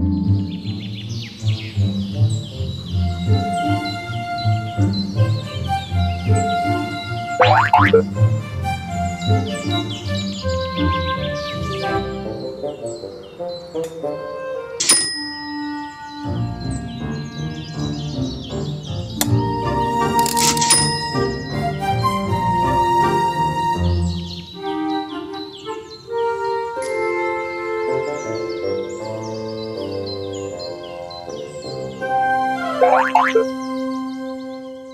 Good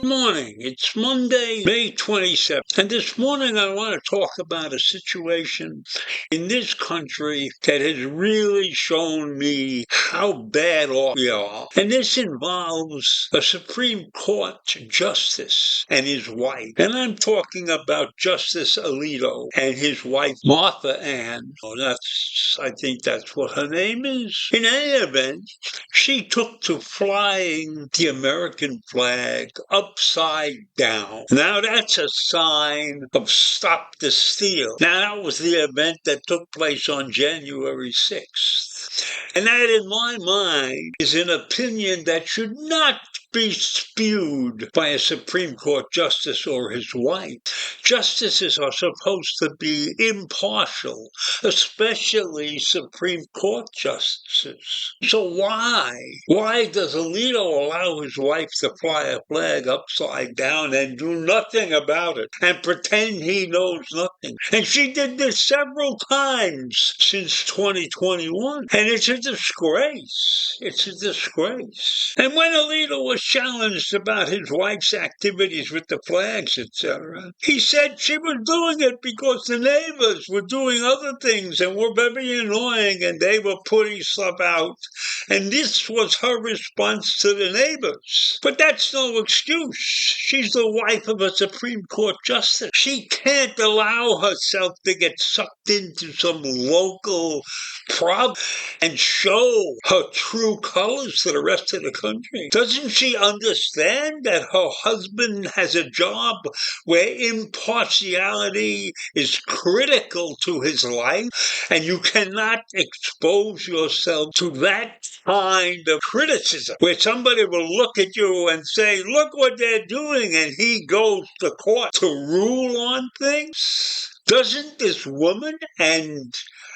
morning. It's Monday, May 27th. And this morning I want to talk about a situation in this country that has really shown me how bad off we are. And this involves a Supreme Court justice and his wife. And I'm talking about Justice Alito and his wife, Martha Ann. I think that's what her name is. In any event, she took to flying the American flag upside down. Now that's a sign of stop the steal. Now that was the event that took place on January 6th. And that, in my mind, is an opinion that should not be spewed by a Supreme Court justice or his wife. Justices are supposed to be impartial, especially Supreme Court justices. So why does Alito allow his wife to fly a flag upside down and do nothing about it and pretend he knows nothing? And she did this several times since 2021. And it's a disgrace. It's a disgrace. And when Alito was challenged about his wife's activities with the flags, etc., he said she was doing it because the neighbors were doing other things and were very annoying and they were putting stuff out. And this was her response to the neighbors. But that's no excuse. She's the wife of a Supreme Court justice. She can't allow herself to get sucked into some local problem and show her true colors to the rest of the country. Doesn't she understand that her husband has a job where impartiality is critical to his life, and you cannot expose yourself to that kind of criticism where somebody will look at you and say, look what they're doing, and he goes to court to rule on things? Doesn't this woman and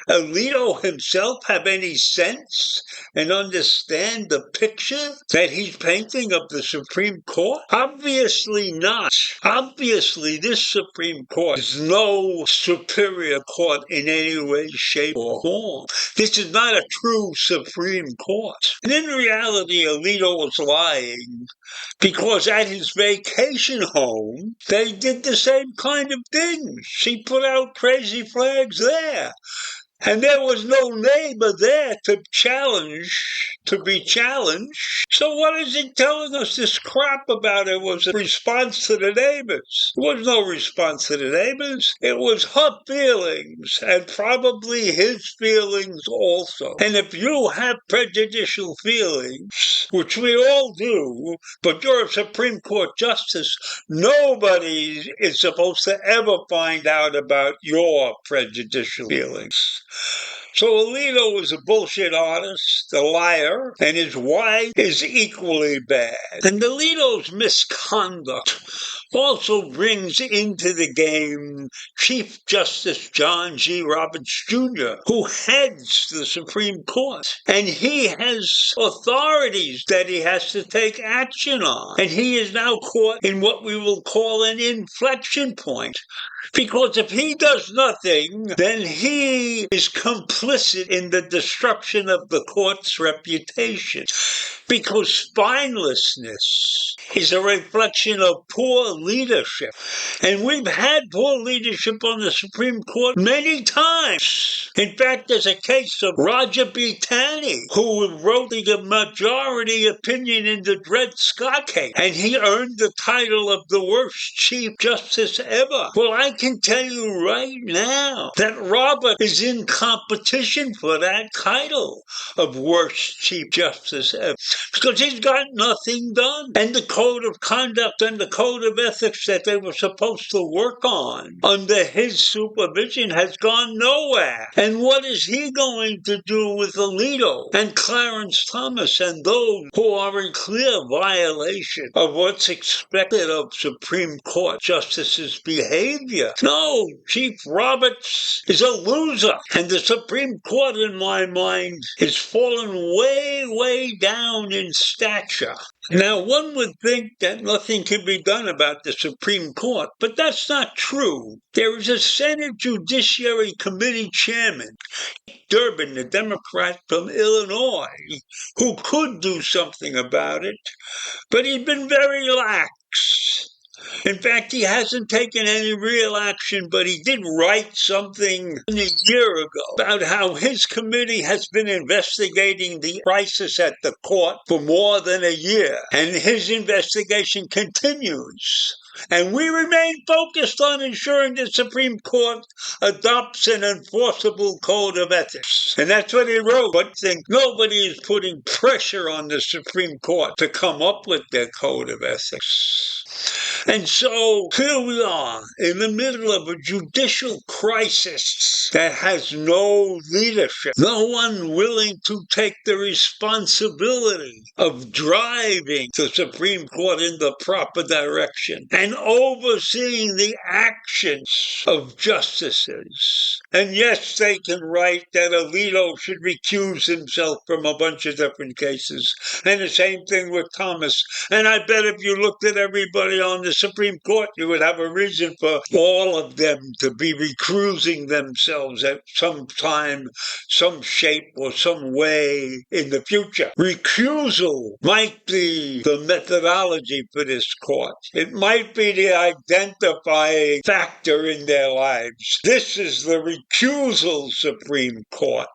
Alito himself have any sense and understand the picture that he's painting of the Supreme Court? Obviously not. Obviously, this Supreme Court is no superior court in any way, shape, or form. This is not a true Supreme Court. And in reality, Alito was lying because at his vacation home, they did the same kind of thing. She put out crazy flags there. And there was no neighbor there to be challenged. So what is he telling us this crap about? It was a response to the neighbors. It was no response to the neighbors. It was her feelings and probably his feelings also. And if you have prejudicial feelings, which we all do, but you're a Supreme Court justice, nobody is supposed to ever find out about your prejudicial feelings. So Alito is a bullshit artist, a liar, and his wife is equally bad. And Alito's misconduct also brings into the game Chief Justice John G. Roberts Jr., who heads the Supreme Court. And he has authorities that he has to take action on. And he is now caught in what we will call an inflection point. Because if he does nothing, then he is complicit in the destruction of the court's reputation. Because spinelessness is a reflection of poor leadership. And we've had poor leadership on the Supreme Court many times. In fact, there's a case of Roger B. Taney, who wrote the majority opinion in the Dred Scott case. And he earned the title of the worst Chief Justice ever. Well, I can tell you right now that Robert is in competition for that title of worst Chief Justice ever. Because because he's got nothing done. And the code of conduct and the code of ethics that they were supposed to work on under his supervision has gone nowhere. And what is he going to do with Alito and Clarence Thomas and those who are in clear violation of what's expected of Supreme Court justices' behavior? No, Chief Roberts is a loser. And the Supreme Court, in my mind, has fallen way, way down in stature. Now, one would think that nothing can be done about the Supreme Court, but that's not true. There is a Senate Judiciary Committee chairman, Durbin, the Democrat from Illinois, who could do something about it, but he's been very lax. In fact, he hasn't taken any real action, but he did write something a year ago about how his committee has been investigating the crisis at the court for more than a year, and his investigation continues. And we remain focused on ensuring the Supreme Court adopts an enforceable code of ethics. And that's what he wrote. But nobody is putting pressure on the Supreme Court to come up with their code of ethics. And so here we are in the middle of a judicial crisis that has no leadership, no one willing to take the responsibility of driving the Supreme Court in the proper direction and overseeing the actions of justices. And yes, they can write that Alito should recuse himself from a bunch of different cases. And the same thing with Thomas. And I bet if you looked at everybody on the Supreme Court, you would have a reason for all of them to be recusing themselves at some time, some shape, or some way in the future. Recusal might be the methodology for this court. It might be the identifying factor in their lives. This is the recusal Supreme Court.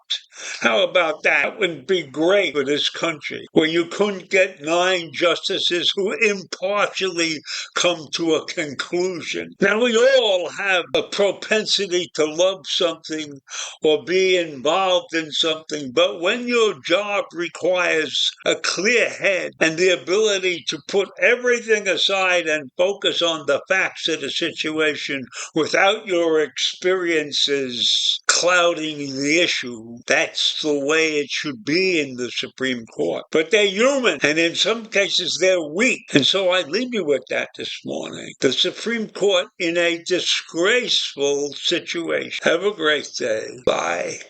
How about that? That would be great for this country, where you couldn't get 9 justices who impartially come to a conclusion. Now, we all have a propensity to love something or be involved in something, but when your job requires a clear head and the ability to put everything aside and focus on the facts of the situation without your experiences clouding the issue, that's the way it should be in the Supreme Court. But they're human, and in some cases they're weak. And so I leave you with that this morning. The Supreme Court in a disgraceful situation. Have a great day. Bye.